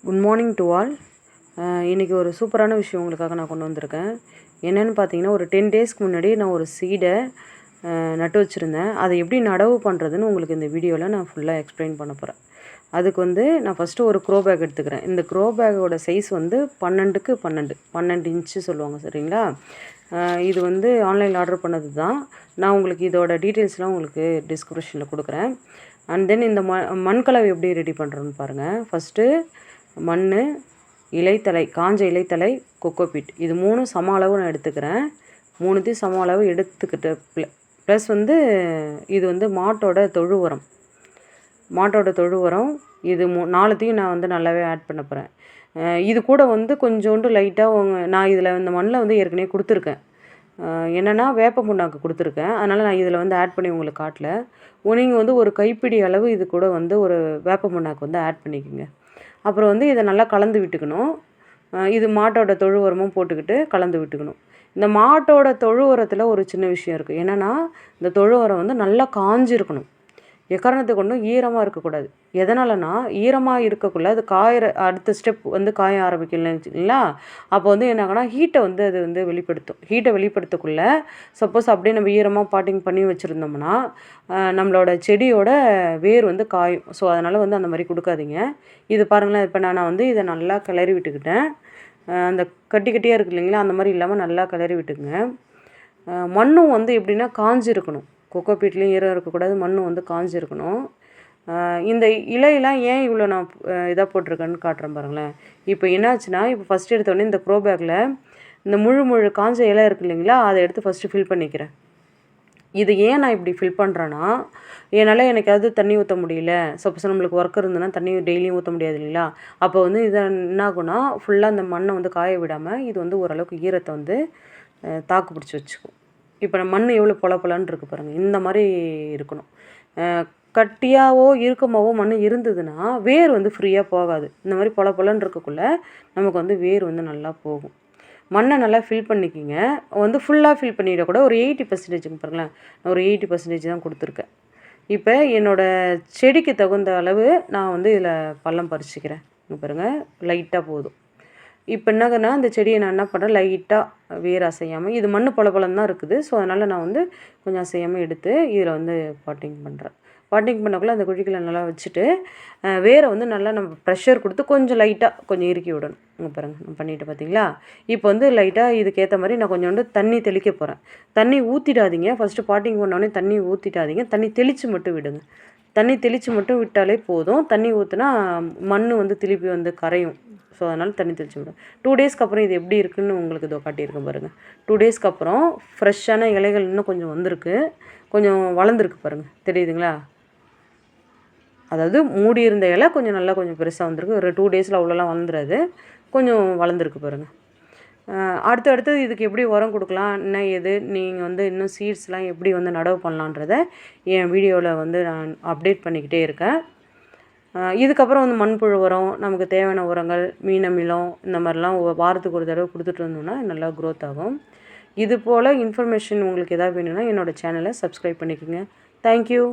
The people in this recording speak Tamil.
Good morning to all. இன்றைக்கி ஒரு சூப்பரான விஷயம் உங்களுக்காக நான் கொண்டு வந்திருக்கேன். என்னென்னு பார்த்தீங்கன்னா, ஒரு 10 டேஸ்க்கு முன்னாடி நான் ஒரு சீடை நட்டு வச்சுருந்தேன். அதை எப்படி நடவு பண்ணுறதுன்னு உங்களுக்கு இந்த வீடியோவில் நான் ஃபுல்லாக எக்ஸ்பிளைன் பண்ண போகிறேன். அதுக்கு நான் ஃபஸ்ட்டு ஒரு க்ரோ பேக் எடுத்துக்கிறேன். இந்த க்ரோ பேக்கோட சைஸ் 12க்கு 12 இன்ச்சு சொல்லுவாங்க, சரிங்களா? இது ஆன்லைனில் ஆர்டர் பண்ணது தான். நான் உங்களுக்கு இதோட டீட்டெயில்ஸ்லாம் உங்களுக்கு டிஸ்கிரிப்ஷனில் கொடுக்குறேன். அண்ட் தென் இந்த மண்கலவை எப்படி ரெடி பண்ணுறோன்னு பாருங்கள். ஃபஸ்ட்டு மண், இலைத்தலை, காஞ்ச இலைத்தலை, கொக்கோபீட், இது 3 சம அளவு நான் எடுத்துக்கிறேன். 3த்தையும் சம அளவு எடுத்துக்கிட்டு ப்ளஸ் இது மாட்டோட தொழு உரம். இது 4த்தையும் நான் நல்லாவே ஆட் பண்ண போகிறேன். இது கூட கொஞ்சோண்டு லைட்டாக நான் இதில் இந்த மண்ணில் ஏற்கனவே கொடுத்துருக்கேன். என்னென்னா வேப்ப புண்ணாக்கு கொடுத்துருக்கேன். அதனால் நான் இதில் ஆட் பண்ணி உங்களுக்கு காட்டல. நீங்கள் ஒரு கைப்பிடி அளவு இது கூட ஒரு வேப்ப புண்ணாக்கு ஆட் பண்ணிக்கோங்க. அப்புறம் இதை நல்லா கலந்து விட்டுக்கணும். இது மாட்டோட தொழு உரமும் போட்டுக்கிட்டு கலந்து விட்டுக்கணும். இந்த மாட்டோட தொழு உரத்தில் ஒரு சின்ன விஷயம் இருக்குது. என்னென்னா, இந்த தொழு உரம் நல்லா காஞ்சிருக்கணும். எக்காரணத்தை கொண்டும் ஈரமாக இருக்கக்கூடாது. எதனாலனா, ஈரமாக இருக்கக்குள்ள அது அடுத்த ஸ்டெப் காய ஆரம்பிக்கலைங்களா? அப்போ என்னாகனா ஹீட்டை அது வெளிப்படுத்தும். ஹீட்டை வெளிப்படுத்தக்குள்ள சப்போஸ் அப்படியே நம்ம ஈரமாக பாட்டிங் பண்ணி வச்சுருந்தோம்னா நம்மளோட செடியோட வேர் காயும். ஸோ அதனால் அந்த மாதிரி கொடுக்காதீங்க. இது பாருங்களேன், இப்போ நான் இதை நல்லா கிளறி விட்டுக்கிட்டேன். அந்த கட்டி கட்டியாக இருக்குது இல்லைங்களா, அந்த மாதிரி இல்லாமல் நல்லா கிளறி விட்டுக்குங்க. மண்ணும் எப்படின்னா காஞ்சிருக்கணும். கொக்கோபீட்லேயும் ஈரம் இருக்கக்கூடாது, மண்ணும் காஞ்சிருக்கணும். இந்த இலையெல்லாம் ஏன் இவ்வளோ நான் இதாக போட்டிருக்கேன்னு காட்டுறேன் பாருங்களேன். இப்போ என்னாச்சுன்னா, இப்போ ஃபஸ்ட்டு எடுத்தோடனே இந்த க்ரோ பேக்கில் இந்த முழு காஞ்ச இலை இருக்குது இல்லைங்களா, அதை எடுத்து ஃபஸ்ட்டு ஃபில் பண்ணிக்கிறேன். இது ஏன் நான் இப்படி ஃபில் பண்ணுறேன்னா, என்னால் எனக்காவது தண்ணி ஊற்ற முடியல, சப்போஸ் நம்மளுக்கு ஒர்க் இருந்ததுன்னா தண்ணி டெய்லியும் ஊற்ற முடியாது இல்லைங்களா? அப்போ இதை என்ன ஆகும்னா, ஃபுல்லாக அந்த மண்ணை காய விடாமல் இது ஓரளவுக்கு ஈரத்தை தாக்கு பிடிச்சி வச்சுக்கும். இப்போ நம்ம மண் எவ்வளோ பொலன்னு இருக்குது பாருங்கள். இந்த மாதிரி இருக்கணும். கட்டியாவோ இறுக்கமாவோ மண் இருந்ததுன்னா வேர் ஃப்ரீயாக போகாது. இந்த மாதிரி பொலன்னு இருக்கக்குள்ள நமக்கு வேர் நல்லா போகும். மண்ணை நல்லா ஃபில் பண்ணிக்கிங்க. ஃபுல்லாக ஃபில் பண்ணிடக்கூட ஒரு 80% பாருங்களேன். நான் ஒரு 80% தான் கொடுத்துருக்கேன். இப்போ என்னோடய செடிக்கு தகுந்த அளவு நான் இதில் பள்ளம் பறிச்சிக்கிறேன். இங்கே பாருங்கள், லைட்டாக போதும். இப்போ என்னங்கன்னா, அந்த செடியை நான் என்ன பண்ணுறேன், லைட்டாக வேர் அசையாமல், இது மண் பொலன்னு தான் இருக்குது. ஸோ அதனால் நான் கொஞ்சம் அசையாமல் எடுத்து இதில் பாட்டிங் பண்ணுறேன். பாட்டிங் பண்ணக்குள்ளே அந்த குழிகளை நல்லா வச்சுட்டு வேரை நல்லா நம்ம ப்ரெஷர் கொடுத்து கொஞ்சம் லைட்டாக கொஞ்சம் இறுக்கி விடணும். இங்கே பாருங்கள், நான் பண்ணிவிட்டு பார்த்தீங்களா? இப்போ லைட்டாக இதுக்கேற்ற மாதிரி நான் கொஞ்சோண்டு தண்ணி தெளிக்க போகிறேன். தண்ணி ஊற்றிடாதீங்க. ஃபஸ்ட்டு பாட்டிங் பண்ணோடனே தண்ணி ஊற்றிடாதீங்க. தண்ணி தெளித்து மட்டும் விடுங்க. தண்ணி தெளித்து மட்டும் விட்டாலே போதும். தண்ணி ஊற்றினா மண் திருப்பி கரையும். ஸோ அதனால் தண்ணி தெளித்து விடும். 2 டேஸ்க்கு அப்புறம் இது எப்படி இருக்குதுன்னு உங்களுக்கு இதோ காட்டியிருக்கேன் பாருங்கள். 2 டேஸ்க்கு அப்புறம் ஃப்ரெஷ்ஷான இலைகள் இன்னும் கொஞ்சம் வந்திருக்கு. கொஞ்சம் வளர்ந்துருக்கு பாருங்கள், தெரியுதுங்களா? அதாவது மூடி இருந்த இலை கொஞ்சம் பெருசாக வந்திருக்கு. ஒரு 2 டேஸில் அவ்வளோலாம் வளர்ந்துடாது, கொஞ்சம் வளர்ந்துருக்கு பாருங்கள். அடுத்தது இதுக்கு எப்படி உரம் கொடுக்கலாம், என்ன ஏது, நீங்கள் இன்னும் சீட்ஸ்லாம் எப்படி நடவு பண்ணலான்றத என் வீடியோவில் நான் அப்டேட் பண்ணிக்கிட்டே இருக்கேன். இதுக்கப்புறம் மண்புழு உரம், நமக்கு தேவையான உரங்கள், மீன் அமிலம், இந்த மாதிரிலாம் வாரத்துக்கு ஒரு தடவை கொடுத்துட்டு இருந்தோம்னா நல்லா க்ரோத் ஆகும். இது போல் இன்ஃபர்மேஷன் உங்களுக்கு எதாவது வேணும்னா என்னோடய சேனலை சப்ஸ்கிரைப் பண்ணிக்கோங்க. தேங்க்யூ.